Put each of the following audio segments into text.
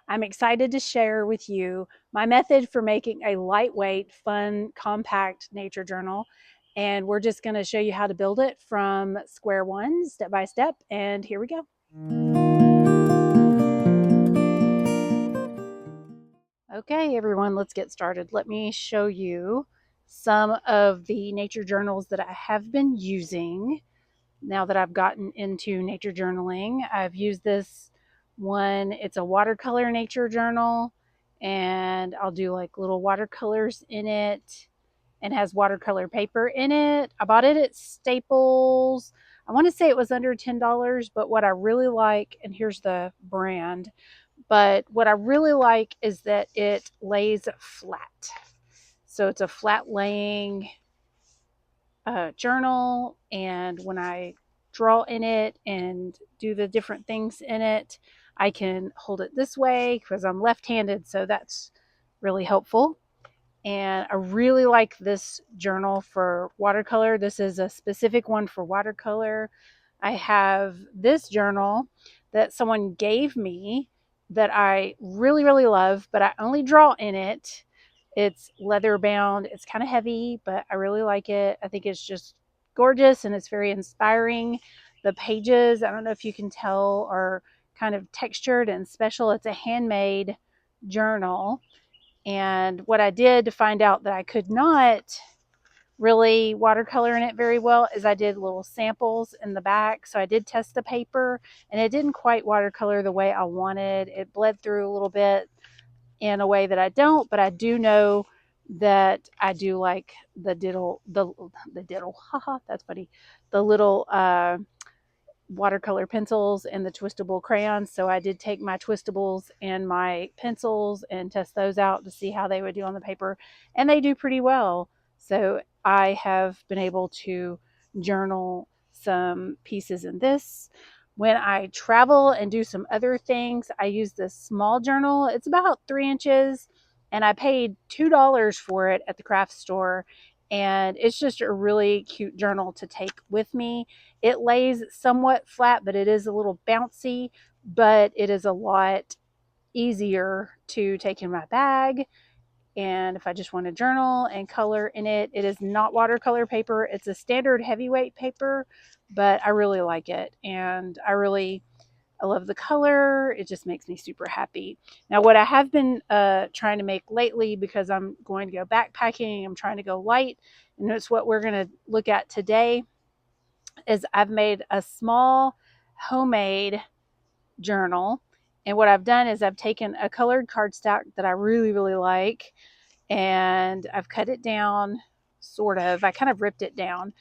I'm excited to share with you my method for making a lightweight, fun, compact nature journal. And we're just going to show you how to build it from square one, step by step. And here we go. Okay, everyone, let's get started. Let me show you some of the nature journals that I have been using now that I've gotten into nature journaling. I've used this one, it's a watercolor nature journal, and I'll do like little watercolors in it and has watercolor paper in it. I bought it at Staples. I want to say it was under $10, but what I really like, and here's the brand, but what I really like is that it lays flat. So it's a flat laying journal, and when I draw in it and do the different things in it, I can hold it this way because I'm left-handed, so that's really helpful. And I really like this journal for watercolor. This is a specific one for watercolor. I have this journal that someone gave me that I really, really love, but I only draw in it. It's leather bound. It's kind of heavy, but I really like it. I think it's just gorgeous and it's very inspiring. The pages, I don't know if you can tell, are kind of textured and special. It's a handmade journal. And what I did to find out that I could not really watercolor in it very well is I did little samples in the back. So I did test the paper and it didn't quite watercolor the way I wanted. It bled through a little bit in a way that I don't, but I do know that I do like the diddle, haha, that's funny, the little watercolor pencils and the twistable crayons. So I did take my twistables and my pencils and test those out to see how they would do on the paper, and they do pretty well. So I have been able to journal some pieces in this. When I travel and do some other things, I use this small journal. It's about 3 inches, and I paid $2 for it at the craft store. And it's just a really cute journal to take with me. It lays somewhat flat, but it is a little bouncy, but it is a lot easier to take in my bag. And if I just want to journal and color in it, it is not watercolor paper. It's a standard heavyweight paper, but I really like it. And I love the color. It just makes me super happy. Now, what I have been trying to make lately, because I'm going to go backpacking, I'm trying to go light, and it's what we're going to look at today, is I've made a small homemade journal. And what I've done is I've taken a colored cardstock that I really, really like, and I've cut it down, sort of. I kind of ripped it down.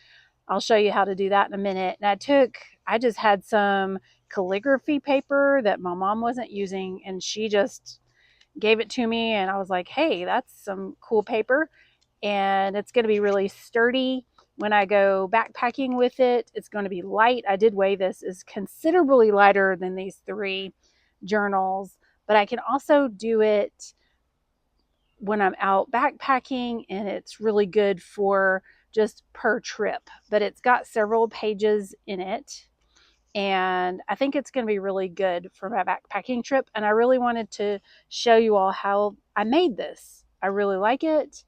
I'll show you how to do that in a minute. And I just had some calligraphy paper that my mom wasn't using, and she just gave it to me. And I was like, hey, that's some cool paper. And it's going to be really sturdy when I go backpacking with it. It's going to be light. I did weigh this, is considerably lighter than these three journals, but I can also do it when I'm out backpacking, and it's really good for just per trip. But it's got several pages in it, and I think it's going to be really good for my backpacking trip. And I really wanted to show you all how I made this. I really like it,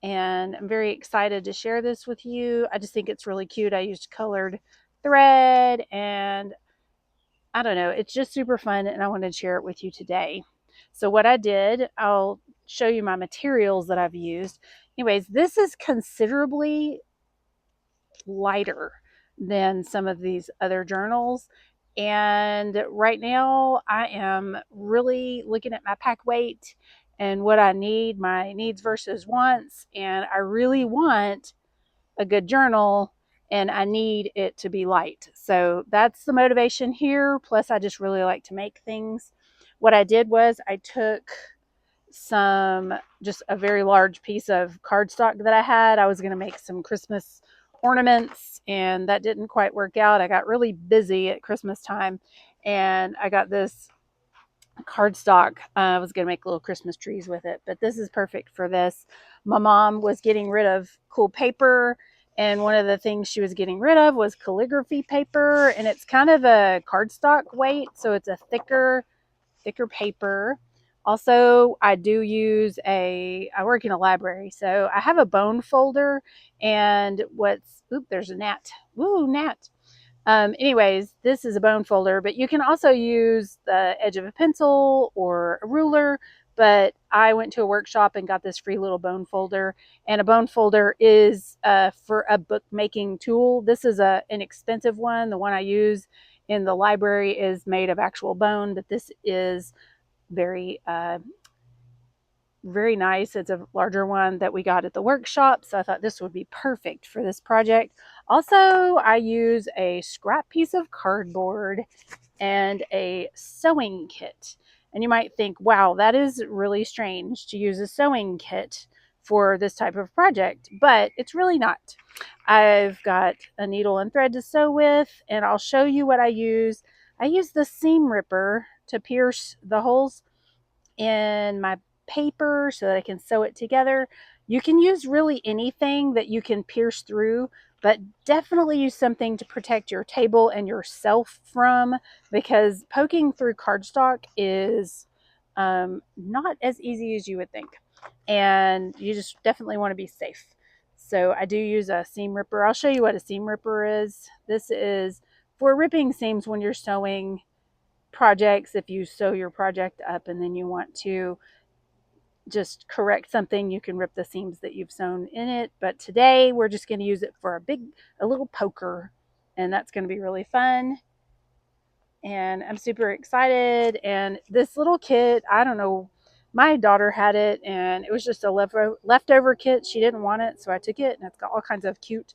and I'm very excited to share this with you. I just think it's really cute. I used colored thread, and I don't know, it's just super fun, and I wanted to share it with you today. So what I did, I'll show you my materials that I've used. Anyways, this is considerably lighter than some of these other journals. And right now I am really looking at my pack weight and what I need, my needs versus wants. And I really want a good journal, and I need it to be light. So that's the motivation here. Plus, I just really like to make things. What I did was I took just a very large piece of cardstock that I had. I was going to make some Christmas ornaments, and that didn't quite work out. I got really busy at Christmas time, and I got this cardstock. I was going to make little Christmas trees with it, but this is perfect for this. My mom was getting rid of cool paper, and one of the things she was getting rid of was calligraphy paper, and it's kind of a cardstock weight, so it's a thicker thicker paper. Also, I do use I work in a library, so I have a bone folder. And there's a gnat. Woo, gnat. Anyways, this is a bone folder, but you can also use the edge of a pencil or a ruler. But I went to a workshop and got this free little bone folder. And a bone folder is for a bookmaking tool. This is an expensive one. The one I use in the library is made of actual bone, but this is very very nice. It's a larger one that we got at the workshop, so I thought this would be perfect for this project. Also, I use a scrap piece of cardboard and a sewing kit. And you might think, wow, that is really strange to use a sewing kit for this type of project, but it's really not. I've got a needle and thread to sew with, and I'll show you what I use. I use the seam ripper to pierce the holes in my paper so that I can sew it together. You can use really anything that you can pierce through, but definitely use something to protect your table and yourself from, because poking through cardstock is not as easy as you would think. And you just definitely want to be safe. So I do use a seam ripper. I'll show you what a seam ripper is. This is for ripping seams when you're sewing projects. If you sew your project up and then you want to just correct something, you can rip the seams that you've sewn in it. But today we're just going to use it for a little poker, and that's going to be really fun. And I'm super excited. And this little kit, I don't know, my daughter had it, and it was just a leftover kit. She didn't want it, so I took it, and it's got all kinds of cute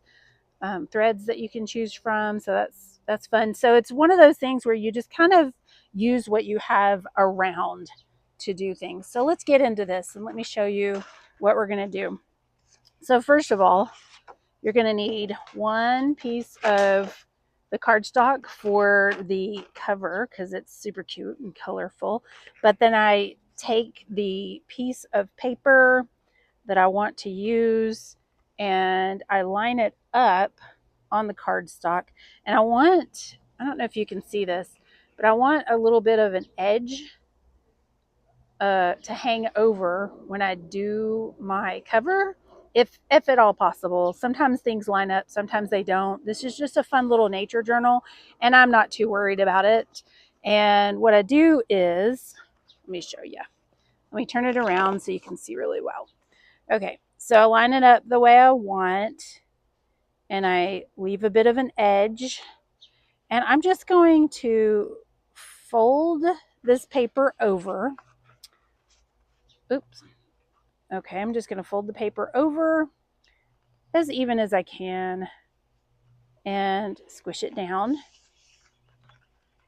threads that you can choose from. So that's fun. So it's one of those things where you just kind of use what you have around to do things. So let's get into this, and let me show you what we're going to do. So first of all, you're going to need one piece of the cardstock for the cover because it's super cute and colorful. But then I take the piece of paper that I want to use and I line it up on the cardstock. And I don't know if you can see this, but I want a little bit of an edge to hang over when I do my cover, if at all possible. Sometimes things line up, sometimes they don't. This is just a fun little nature journal, and I'm not too worried about it. And what I do is, let me show you. Let me turn it around so you can see really well. Okay, so I line it up the way I want, and I leave a bit of an edge. And I'm just going to fold this paper over. Oops. Okay, I'm just going to fold the paper over as even as I can and squish it down.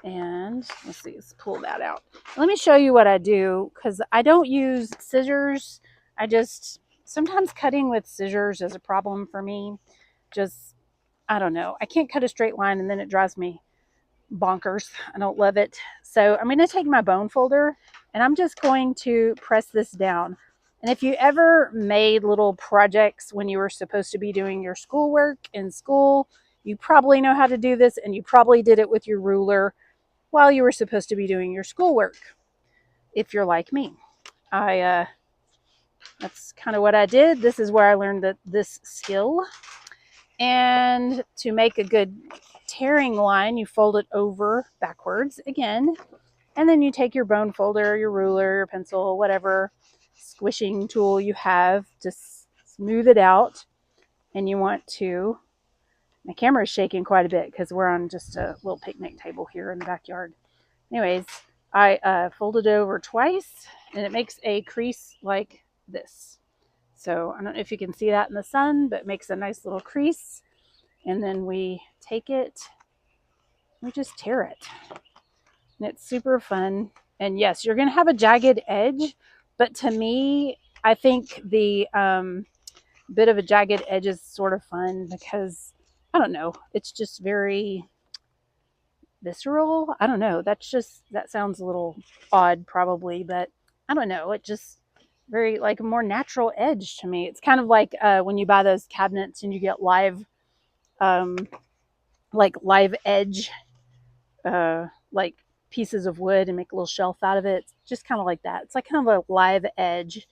And let's pull that out. Let me show you what I do, because I don't use scissors. Sometimes cutting with scissors is a problem for me. I don't know. I can't cut a straight line, and then it drives me bonkers. I don't love it. So I'm going to take my bone folder, and I'm just going to press this down. And if you ever made little projects when you were supposed to be doing your schoolwork in school, you probably know how to do this, and you probably did it with your ruler while you were supposed to be doing your schoolwork. If you're like me, that's kind of what I did. This is where I learned this skill. And to make a good tearing line, you fold it over backwards again, and then you take your bone folder, your ruler, your pencil, whatever squishing tool you have to smooth it out. And you want to, my camera is shaking quite a bit because we're on just a little picnic table here in the backyard. Anyways, I fold it over twice, and it makes a crease like this. So I don't know if you can see that in the sun, but it makes a nice little crease. And then we take it, we just tear it. And it's super fun. And yes, you're going to have a jagged edge, but to me, I think the bit of a jagged edge is sort of fun because, I don't know, it's just very visceral. I don't know. That sounds a little odd probably, but I don't know. It just very like a more natural edge to me. It's kind of like when you buy those cabinets and you get live edge, like pieces of wood and make a little shelf out of it. It's just kind of like that. It's like kind of a live edge.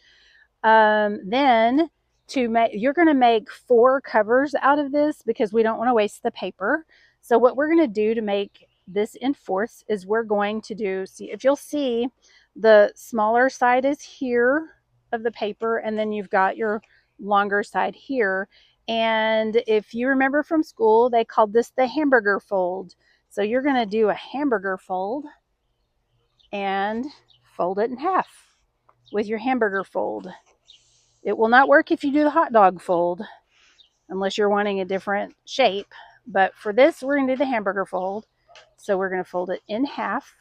Then you're going to make 4 covers out of this because we don't want to waste the paper. So what we're going to do to make this in fourths is we're going to do, see if you'll see, the smaller side is here of the paper, and then you've got your longer side here. And if you remember from school, they called this the hamburger fold. So you're going to do a hamburger fold and fold it in half with your hamburger fold. It will not work if you do the hot dog fold unless you're wanting a different shape. But for this, we're going to do the hamburger fold. So we're going to fold it in half.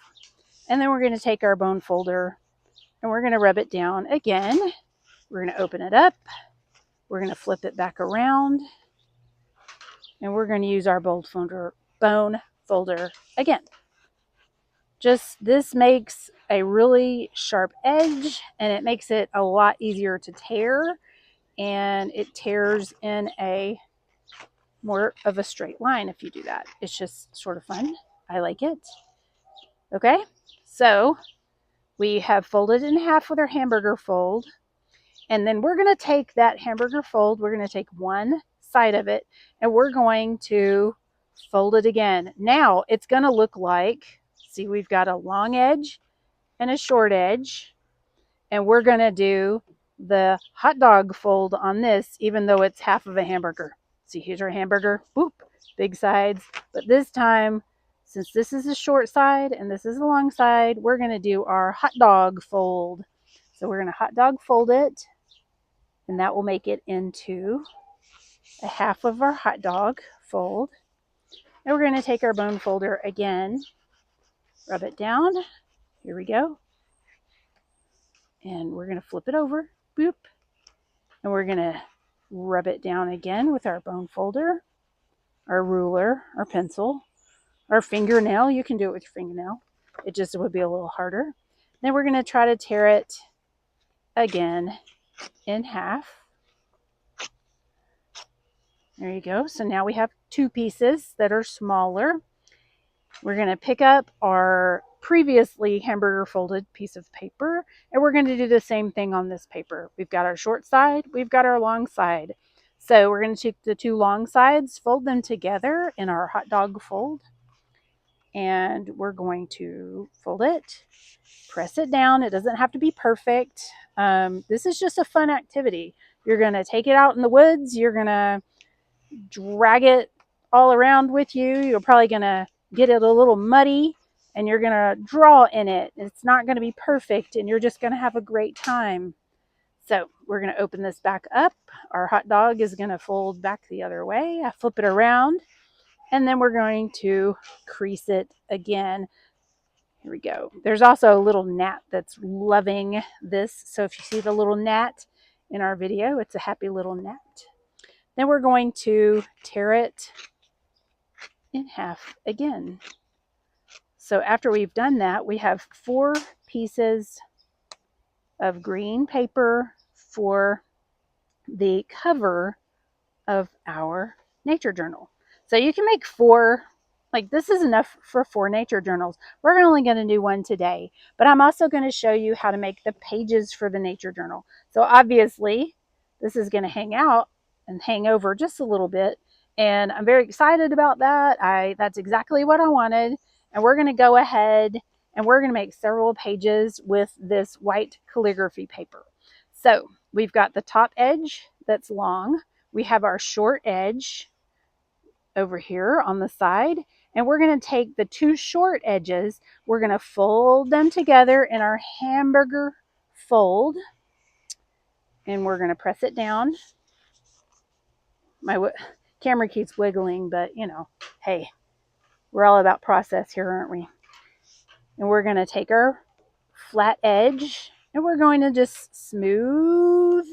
And then we're going to take our bone folder and we're going to rub it down again. We're going to open it up. We're going to flip it back around. And we're going to use our bone folder again. Just this makes a really sharp edge and it makes it a lot easier to tear, and it tears in a more of a straight line if you do that. It's just sort of fun. I like it. Okay, so we have folded in half with our hamburger fold, and then we're going to take that hamburger fold, we're going to take one side of it, and we're going to fold it again. Now it's going to look like, see, we've got a long edge and a short edge, and we're going to do the hot dog fold on this, even though it's half of a hamburger. See, here's our hamburger, boop, big sides. But this time, since this is the short side and this is the long side, we're going to do our hot dog fold. So we're going to hot dog fold it, and that will make it into a half of our hot dog fold. And we're going to take our bone folder again, rub it down. Here we go. And we're going to flip it over, boop. And we're going to rub it down again with our bone folder, our ruler, our pencil, our fingernail. You can do it with your fingernail. It just would be a little harder. Then we're going to try to tear it again in half. There you go. So now we have 2 pieces that are smaller. We're going to pick up our previously hamburger folded piece of paper, and we're going to do the same thing on this paper. We've got our short side, we've got our long side. So we're going to take the 2 long sides, fold them together in our hot dog fold, and we're going to fold it, press it down. It doesn't have to be perfect. This is just a fun activity. You're going to take it out in the woods, you're going to drag it all around with you. You're probably going to get it a little muddy, and you're going to draw in it. It's not going to be perfect, and you're just going to have a great time. So we're going to open this back up. Our hot dog is going to fold back the other way. I flip it around, and then we're going to crease it again. Here we go. There's also a little gnat that's loving this. So if you see the little gnat in our video, it's a happy little gnat. Then we're going to tear it in half again. So after we've done that, we have 4 pieces of green paper for the cover of our nature journal. So you can make 4, like this is enough for 4 nature journals. We're only going to do 1 today, but I'm also going to show you how to make the pages for the nature journal. So obviously this is going to hang out and hang over just a little bit, and I'm very excited about that. That's exactly what I wanted. And we're going to go ahead and we're going to make several pages with this white calligraphy paper. So we've got the top edge that's long. We have our short edge over here on the side, and we're going to take the 2 short edges, we're going to fold them together in our hamburger fold, and we're going to press it down. My camera keeps wiggling, but you know, hey, we're all about process here, aren't we? And we're going to take our flat edge and we're going to just smooth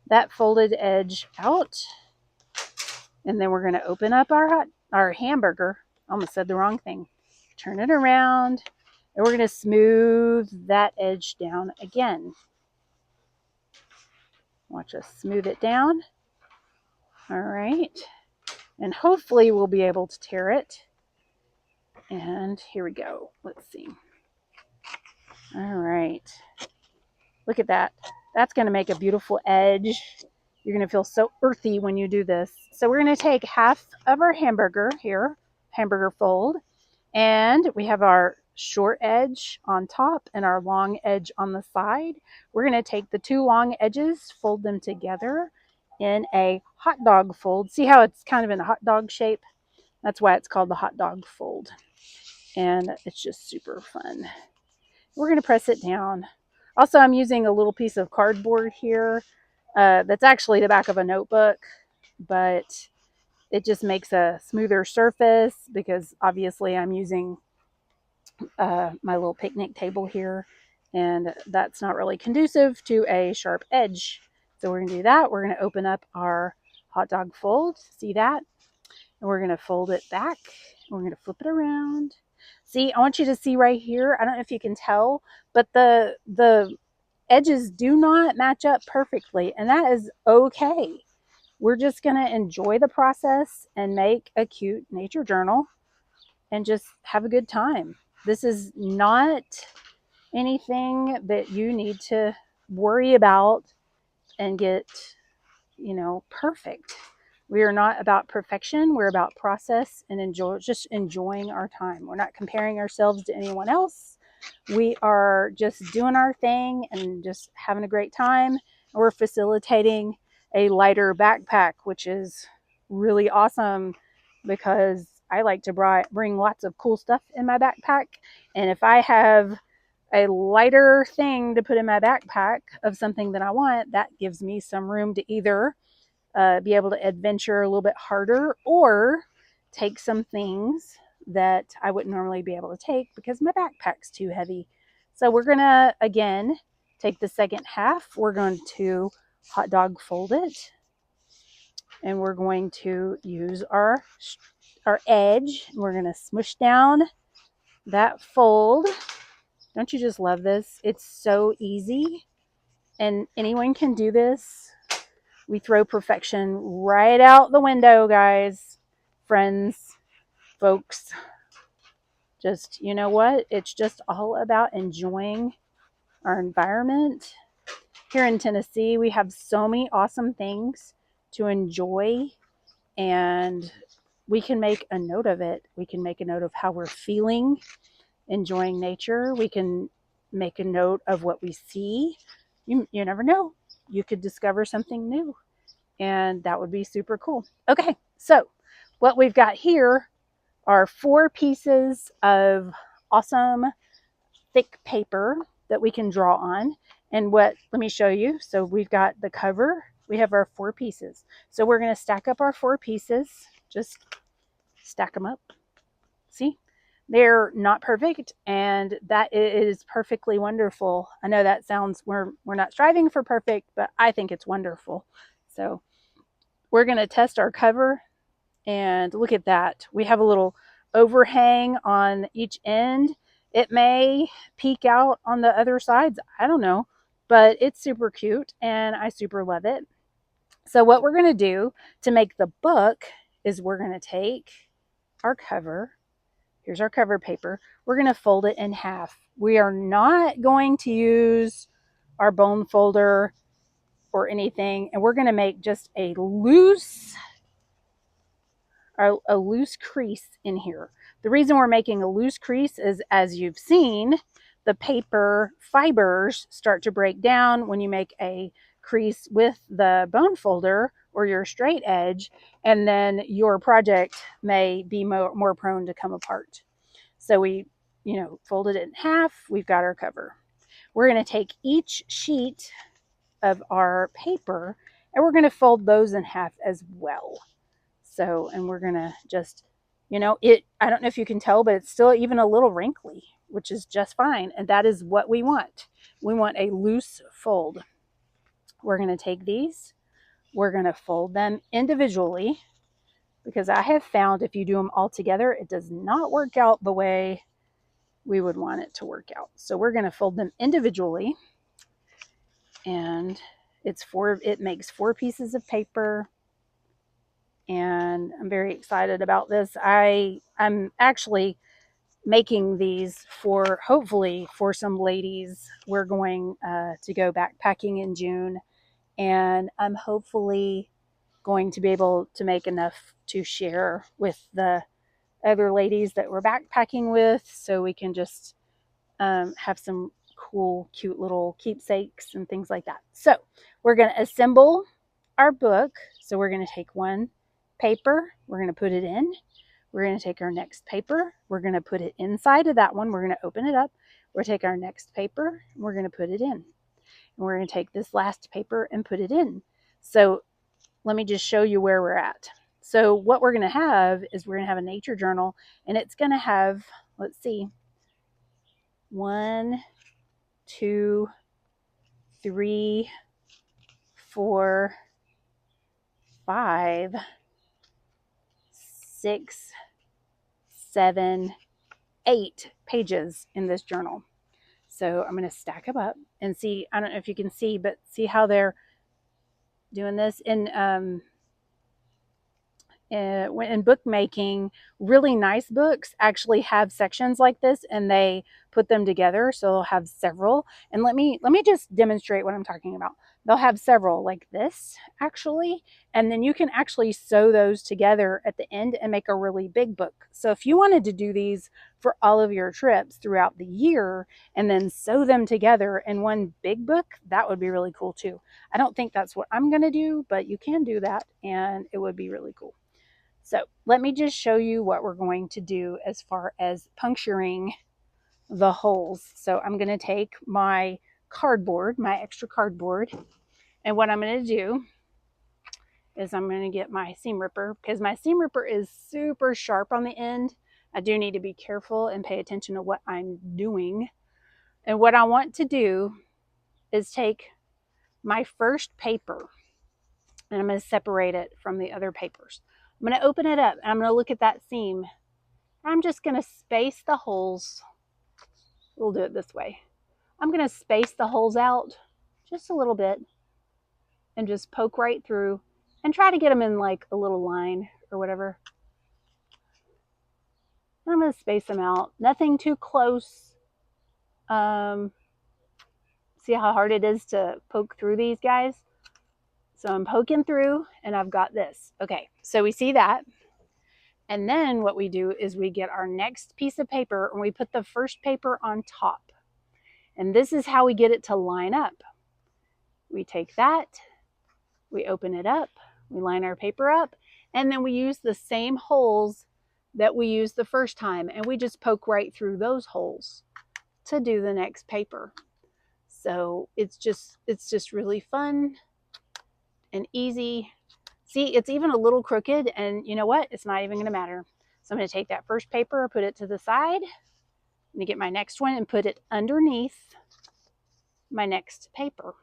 that folded edge out. And then we're going to open up our hamburger. Almost said the wrong thing. Turn it around, and we're going to smooth that edge down again. Watch us smooth it down. All right. And hopefully we'll be able to tear it And here we go. Let's see. All right. Look at that. That's going to make a beautiful edge. You're going to feel so earthy when you do this. So we're going to take half of our hamburger here, hamburger fold, and we have our short edge on top and our long edge on the side. We're going to take the two long edges, fold them together in a hot dog fold. See how it's kind of in a hot dog shape? That's why it's called the hot dog fold. And it's just super fun. We're going to press it down. Also, I'm using a little piece of cardboard here that's actually the back of a notebook, but it just makes a smoother surface because obviously I'm using my little picnic table here, and that's not really conducive to a sharp edge. So we're going to do that. We're going to open up our hot dog fold. See that? And we're going to fold it back. We're going to flip it around. See, I want you to see right here. I don't know if you can tell, but the edges do not match up perfectly, and that is okay. We're just going to enjoy the process and make a cute nature journal and just have a good time. This is not anything that you need to worry about and get, perfect. We are not about perfection. We're about process and just enjoying our time. We're not comparing ourselves to anyone else. We are just doing our thing and just having a great time. And we're facilitating a lighter backpack, which is really awesome because I like to bring lots of cool stuff in my backpack. And if I have a lighter thing to put in my backpack of something that I want, that gives me some room to either be able to adventure a little bit harder or take some things that I wouldn't normally be able to take because my backpack's too heavy. So we're going to, again, take the second half. We're going to hot dog fold it. And we're going to use our edge. We're going to smush down that fold. Don't you just love this? It's so easy. And anyone can do this. We throw perfection right out the window, guys, friends, folks. Just, you know what? It's just all about enjoying our environment. Here in Tennessee, we have so many awesome things to enjoy, and we can make a note of it. We can make a note of how we're feeling, enjoying nature. We can make a note of what we see. You never know. You could discover something new, and that would be super cool. Okay, so what we've got here are 4 pieces of awesome thick paper that we can draw on. And let me show you. So we've got the cover. We have our 4 pieces. So we're going to stack up our 4 pieces. Just stack them up. See? They're not perfect, and that is perfectly wonderful. I know that sounds, we're not striving for perfect, but I think it's wonderful. So we're going to test our cover, and look at that. We have a little overhang on each end. It may peek out on the other sides. I don't know, but it's super cute, and I super love it. So what we're going to do to make the book is we're going to take our cover. Here's our cover paper. We're going to fold it in half. We are not going to use our bone folder or anything, and we're going to make just a loose crease in here. The reason we're making a loose crease is, as you've seen, the paper fibers start to break down when you make a crease with the bone folder or your straight edge, and then your project may be more prone to come apart. So we, folded it in half. We've got our cover. We're going to take each sheet of our paper and we're going to fold those in half as well. So, and we're going to just, I don't know if you can tell, but it's still even a little wrinkly, which is just fine. And that is what we want. We want a loose fold. We're going to take these, we're going to fold them individually, because I have found if you do them all together, it does not work out the way we would want it to work out. So we're going to fold them individually, and it makes 4 pieces of paper. And I'm very excited about this. I'm actually making these for, hopefully, for some ladies. We're going to go backpacking in June, and I'm hopefully going to be able to make enough to share with the other ladies that we're backpacking with, so we can just have some cool, cute little keepsakes and things like that. So we're going to assemble our book. So we're going to take one paper, we're going to put it in. We're going to take our next paper, we're going to put it inside of that one. We're going to open it up. We're going to take our next paper, and we're going to put it in. And we're going to take this last paper and put it in. So let me just show you where we're at. So what we're going to have is we're going to have a nature journal, and it's going to have, let's see, 1, 2, 3, 4, 5, 6, 7, 8 pages in this journal. So I'm going to stack them up and see. I don't know if you can see, but see how they're doing this in bookmaking. Really nice books actually have sections like this, and they put them together, so they'll have several. And let me just demonstrate what I'm talking about. They'll have several like this actually, and then you can actually sew those together at the end and make a really big book. So if you wanted to do these for all of your trips throughout the year and then sew them together in one big book, that would be really cool too. I don't think that's what I'm going to do, but you can do that, and it would be really cool. So let me just show you what we're going to do as far as puncturing the holes. So I'm going to take my cardboard, my extra cardboard, and what I'm going to do is I'm going to get my seam ripper, because my seam ripper is super sharp on the end. I do need to be careful and pay attention to what I'm doing. And what I want to do is take my first paper, and I'm going to separate it from the other papers. I'm going to open it up, and I'm going to look at that seam. I'm just going to space the holes. We'll do it this way. I'm going to space the holes out just a little bit and just poke right through and try to get them in like a little line or whatever. I'm going to space them out. Nothing too close. See how hard it is to poke through these guys? So I'm poking through, and I've got this. Okay, so we see that. And then what we do is we get our next piece of paper, and we put the first paper on top. And this is how we get it to line up. We take that, we open it up, we line our paper up, and then we use the same holes that we used the first time, and we just poke right through those holes to do the next paper. So it's just really fun and easy. See, it's even a little crooked, and you know what? It's not even going to matter. So I'm going to take that first paper, put it to the side, I'm going to get my next one and put it underneath my next paper.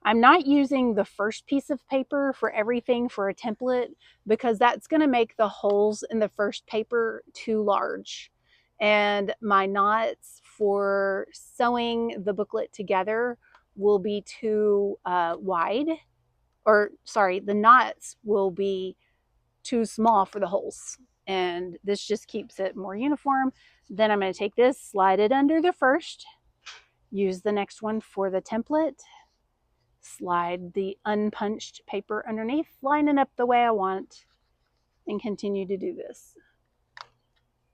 I'm not using the first piece of paper for everything for a template, because that's going to make the holes in the first paper too large. And my knots for sewing the booklet together will be too wide. Or sorry, the knots will be too small for the holes. And this just keeps it more uniform. Then I'm going to take this, slide it under the first, use the next one for the template, slide the unpunched paper underneath, line it up the way I want, and continue to do this.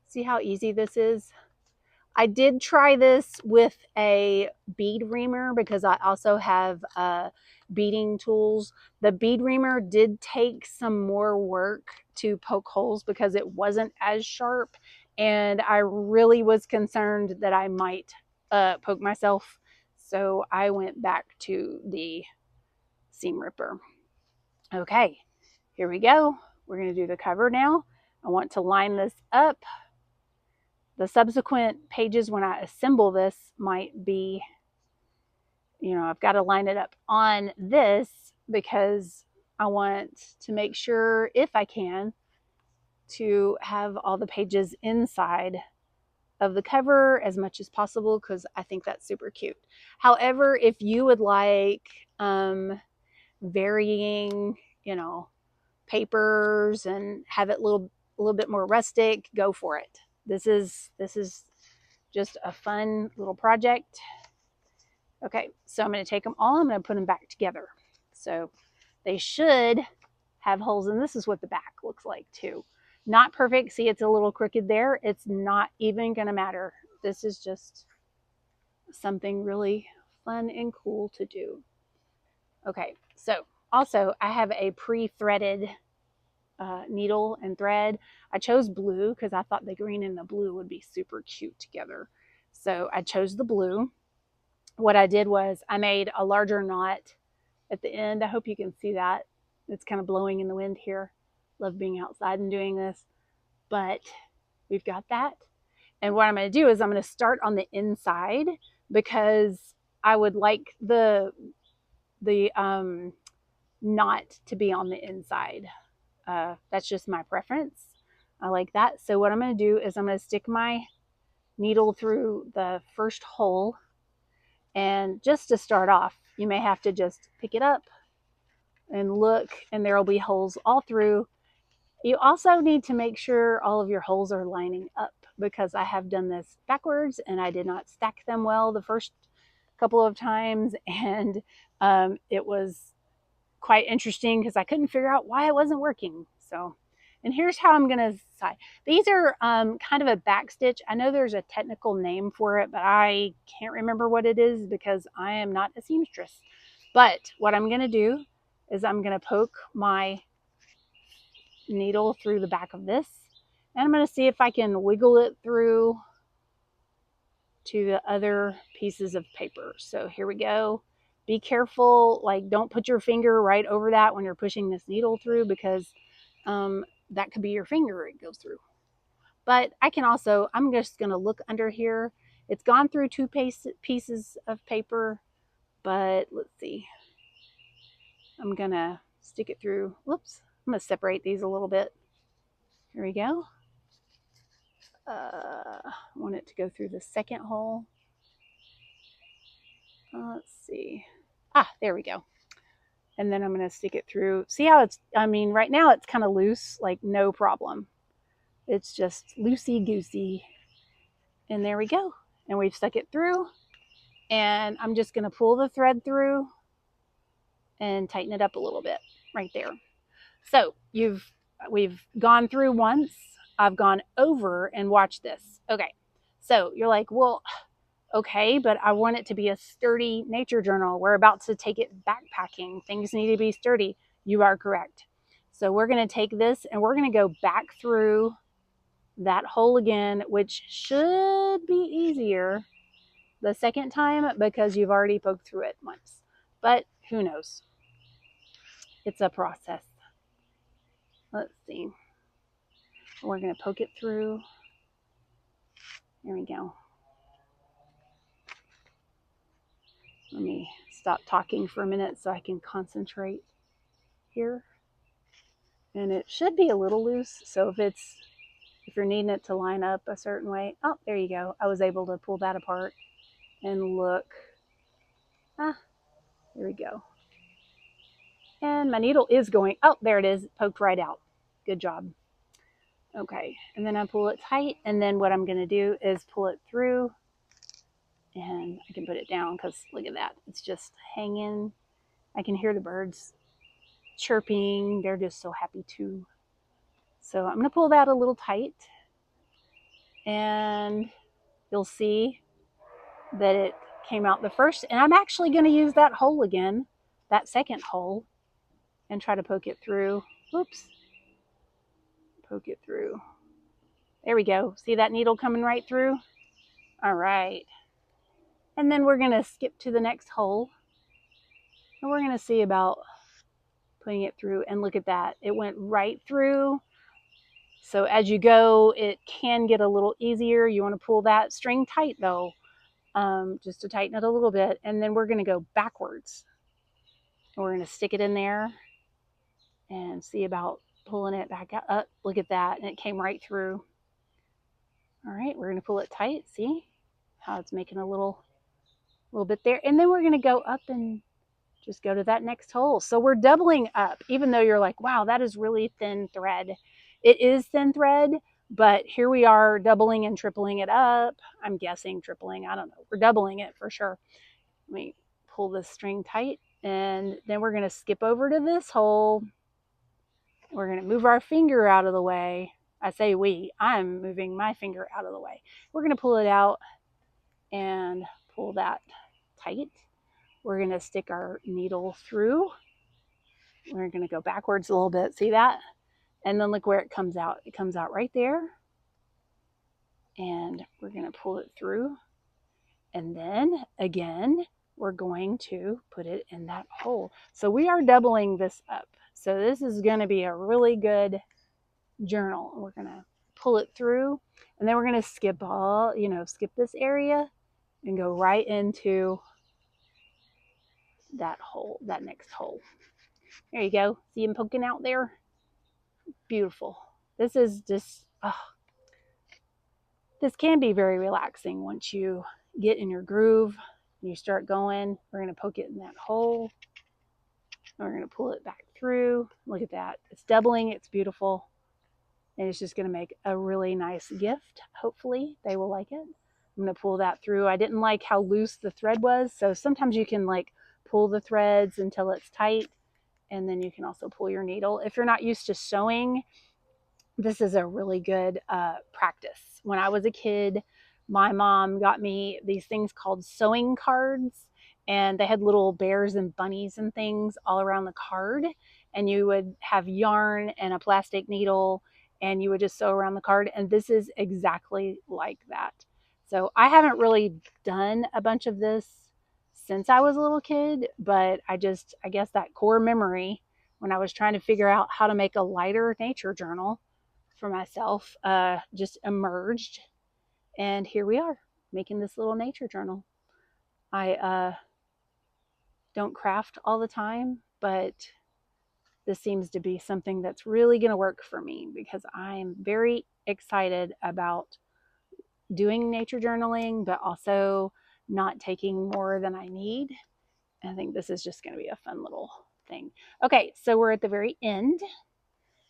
See how easy this is? I did try this with a bead reamer, because I also have beading tools. The bead reamer did take some more work to poke holes because it wasn't as sharp, and I really was concerned that I might poke myself. So I went back to the seam ripper. Okay, here we go. We're going to do the cover now. I want to line this up. The subsequent pages when I assemble this might be, I've got to line it up on this, because I want to make sure, if I can, to have all the pages inside of the cover as much as possible, because I think that's super cute. However, if you would like varying, papers and have it a little bit more rustic, go for it. this is just a fun little project. Okay, so I'm going to take them all. I'm going to put them back together. So they should have holes, and this is what the back looks like too. Not perfect. See, it's a little crooked there. It's not even going to matter. This is just something really fun and cool to do. Okay, so also I have a pre-threaded needle and thread. I chose blue because I thought the green and the blue would be super cute together. So I chose the blue. What I did was I made a larger knot at the end. I hope you can see that. It's kind of blowing in the wind here. Love being outside and doing this. But we've got that. And what I'm going to do is I'm going to start on the inside because I would like the knot to be on the inside. That's just my preference. I like that. So what I'm going to do is I'm going to stick my needle through the first hole. And just to start off, you may have to just pick it up and look, and there will be holes all through. You also need to make sure all of your holes are lining up because I have done this backwards and I did not stack them well the first couple of times. And it was quite interesting because I couldn't figure out why it wasn't working. So, and here's how I'm going to decide. These are kind of a back stitch. I know there's a technical name for it, but I can't remember what it is because I am not a seamstress. But what I'm going to do is I'm going to poke my needle through the back of this, and I'm going to see if I can wiggle it through to the other pieces of paper. So here we go. Be careful, like don't put your finger right over that when you're pushing this needle through because that could be your finger it goes through. But I can also, I'm just going to look under here. It's gone through two pieces of paper, but let's see. I'm going to stick it through. Whoops. I'm going to separate these a little bit. Here we go. I want it to go through the second hole. Let's see. There we go. And then I'm going to stick it through. See how it's, I mean, right now it's kind of loose, like no problem. It's just loosey-goosey. And there we go. And we've stuck it through. And I'm just going to pull the thread through and tighten it up a little bit right there. So we've gone through once. I've gone over and watch this. Okay. So you're like, well, okay, but I want it to be a sturdy nature journal. We're about to take it backpacking. Things need to be sturdy. You are correct. So we're going to take this and we're going to go back through that hole again, which should be easier the second time because you've already poked through it once. But who knows? It's a process. Let's see. We're going to poke it through. There we go. Let me stop talking for a minute so I can concentrate here. And it should be a little loose. So if you're needing it to line up a certain way, oh, there you go. I was able to pull that apart and look. There we go. And my needle is going, oh, there it is, poked right out. Good job. Okay, and then I pull it tight, and then what I'm going to do is pull it through, and I can put it down because look at that. It's just hanging. I can hear the birds chirping. They're just so happy too. So I'm going to pull that a little tight, and you'll see that it came out the first, and I'm actually going to use that hole again, that second hole, and try to poke it through. Whoops. Poke it through. There we go. See that needle coming right through? All right. And then we're going to skip to the next hole. And we're going to see about putting it through. And look at that. It went right through. So as you go, it can get a little easier. You want to pull that string tight though, just to tighten it a little bit. And then we're going to go backwards. And we're going to stick it in there and see about pulling it back up. Look at that. And it came right through. All right, we're going to pull it tight. See how it's making a little bit there. And then we're going to go up and just go to that next hole. So we're doubling up, even though you're like, wow, that is really thin thread. It is thin thread, But here we are doubling and tripling it up. I'm guessing tripling. I don't know. We're doubling it for sure. Let me pull this string tight. And then we're going to skip over to this hole. We're going to move our finger out of the way. I say we. I'm moving my finger out of the way. We're going to pull it out and pull that tight. We're going to stick our needle through. We're going to go backwards a little bit. See that? And then look where it comes out. It comes out right there. And we're going to pull it through. And then again, we're going to put it in that hole. So we are doubling this up. So this is going to be a really good journal. We're going to pull it through, and then we're going to skip skip this area and go right into that hole, that next hole. There you go. See him poking out there? Beautiful. This is just, this can be very relaxing once you get in your groove and you start going. We're going to poke it in that hole. We're going to pull it back through. Look at that. It's doubling. It's beautiful. And it's just going to make a really nice gift. Hopefully they will like it. I'm going to pull that through. I didn't like how loose the thread was. So sometimes you can like pull the threads until it's tight. And then you can also pull your needle. If you're not used to sewing, this is a really good practice. When I was a kid, my mom got me these things called sewing cards, and they had little bears and bunnies and things all around the card, and you would have yarn and a plastic needle, and you would just sew around the card, and this is exactly like that. So I haven't really done a bunch of this since I was a little kid, but I guess that core memory when I was trying to figure out how to make a lighter nature journal for myself just emerged, and here we are making this little nature journal. I don't craft all the time, but this seems to be something that's really going to work for me because I'm very excited about doing nature journaling, but also not taking more than I need. I think this is just going to be a fun little thing. Okay, so we're at the very end.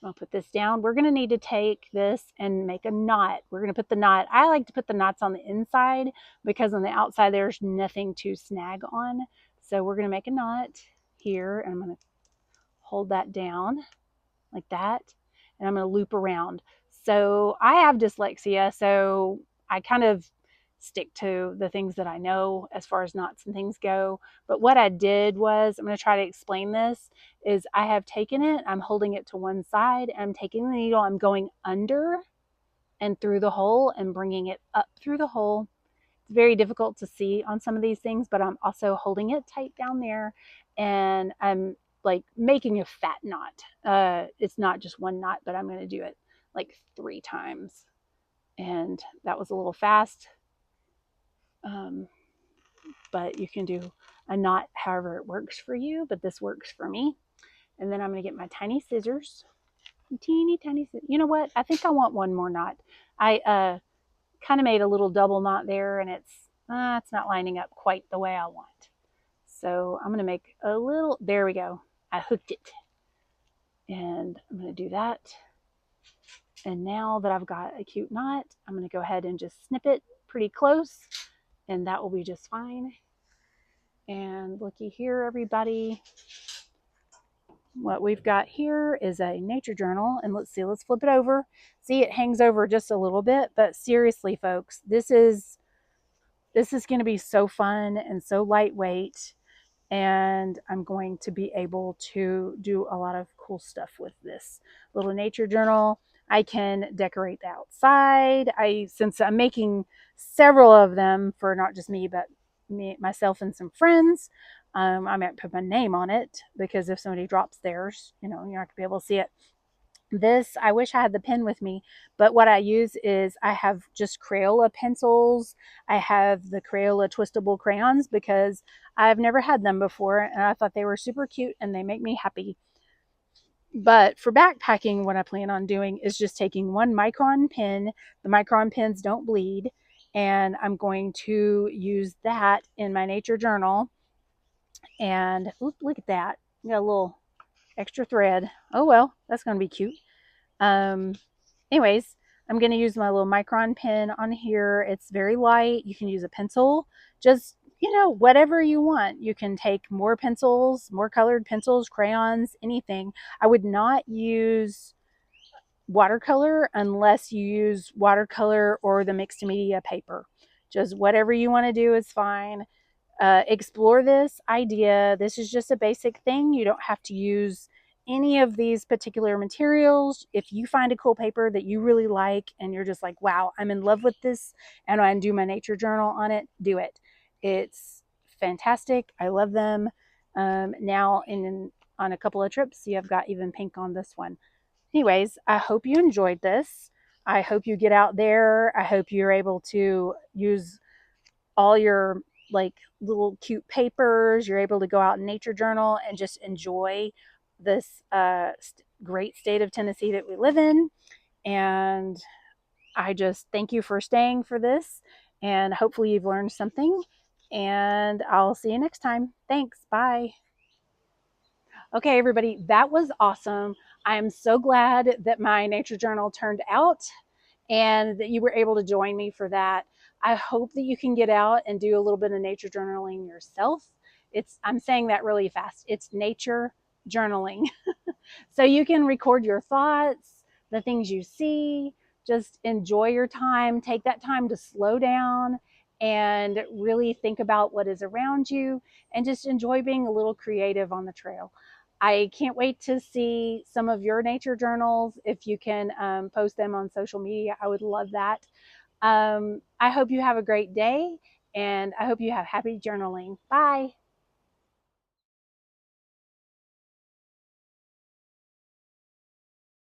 I'll put this down. We're going to need to take this and make a knot. We're going to put the knot. I like to put the knots on the inside because on the outside there's nothing to snag on. So we're going to make a knot here, and I'm going to hold that down like that, and I'm going to loop around. So I have dyslexia, so I kind of stick to the things that I know as far as knots and things go. But what I did was, I'm going to try to explain this, is I have taken it, I'm holding it to one side, and I'm taking the needle, I'm going under and through the hole and bringing it up through the hole. It's very difficult to see on some of these things, but I'm also holding it tight down there, and I'm like making a fat knot. It's not just one knot, but I'm going to do it like 3 times. And that was a little fast. But you can do a knot however it works for you, but this works for me. And then I'm going to get my tiny scissors, teeny tiny scissors. You know what? I think I want one more knot. I kind of made a little double knot there, and it's not lining up quite the way I want. So I'm going to make a little, there we go. I hooked it. And I'm going to do that. And now that I've got a cute knot, I'm going to go ahead and just snip it pretty close, and that will be just fine. And looky here, everybody. What we've got here is a nature journal, and let's flip it over. See, it hangs over just a little bit, but seriously, folks, this is going to be so fun and so lightweight, and I'm going to be able to do a lot of cool stuff with this little nature journal. I can decorate the outside. Since I'm making several of them for not just me, but myself and some friends, I might put my name on it, because if somebody drops theirs, you're not going to be able to see it. This, I wish I had the pen with me, but what I use is I have just Crayola pencils. I have the Crayola twistable crayons because I've never had them before, and I thought they were super cute and they make me happy. But for backpacking, what I plan on doing is just taking one micron pen. The micron pens don't bleed, and I'm going to use that in my nature journal. And look at that. Got a little extra thread. Oh well, that's going to be cute. Anyways, I'm going to use my little micron pen on here. It's very light. You can use a pencil, just, whatever you want. You can take more pencils, more colored pencils, crayons, anything. I would not use watercolor unless you use watercolor or the mixed media paper. Just whatever you want to do is fine. Explore this idea. This is just a basic thing. You don't have to use any of these particular materials. If you find a cool paper that you really like and you're just like, wow, I'm in love with this and I do my nature journal on it, do it. It's fantastic. I love them. Now on a couple of trips, see, I've got even pink on this one. Anyways, I hope you enjoyed this. I hope you get out there. I hope you're able to use all your like little cute papers. You're able to go out in nature journal and just enjoy this great state of Tennessee that we live in. And I just thank you for staying for this. And hopefully you've learned something. And I'll see you next time. Thanks. Bye. Okay, everybody, that was awesome. I'm so glad that my nature journal turned out and that you were able to join me for that. I hope that you can get out and do a little bit of nature journaling yourself. I'm saying that really fast. It's nature journaling. So you can record your thoughts, the things you see, just enjoy your time. Take that time to slow down and really think about what is around you and just enjoy being a little creative on the trail. I can't wait to see some of your nature journals. If you can post them on social media, I would love that. I hope you have a great day and I hope you have happy journaling. Bye.